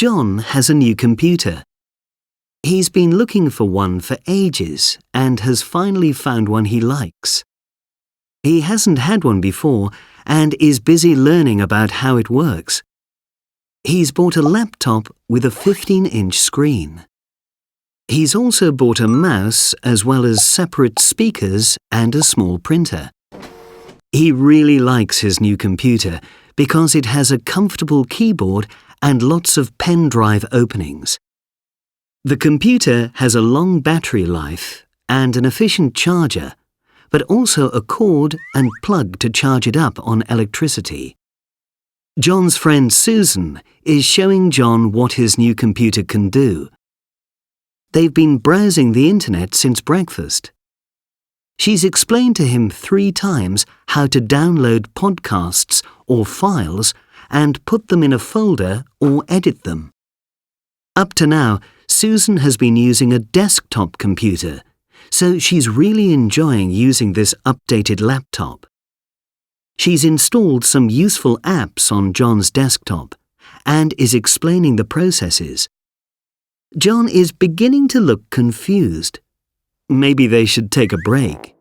John has a new computer. He's been looking for one for ages and has finally found one he likes. He hasn't had one before and is busy learning about how it works. He's bought a laptop with a 15-inch screen. He's also bought a mouse as well as separate speakers and a small printer. He really likes his new computer because it has a comfortable keyboard and lots of pen drive openings. The computer has a long battery life and an efficient charger, but also a cord and plug to charge it up on electricity. John's friend Susan is showing John what his new computer can do. They've been browsing the internet since breakfast. She's explained to him 3 times how to download podcasts or files and put them in a folder or edit them. Up to now, Susan has been using a desktop computer, so she's really enjoying using this updated laptop. She's installed some useful apps on John's desktop and is explaining the processes. John is beginning to look confused. Maybe they should take a break.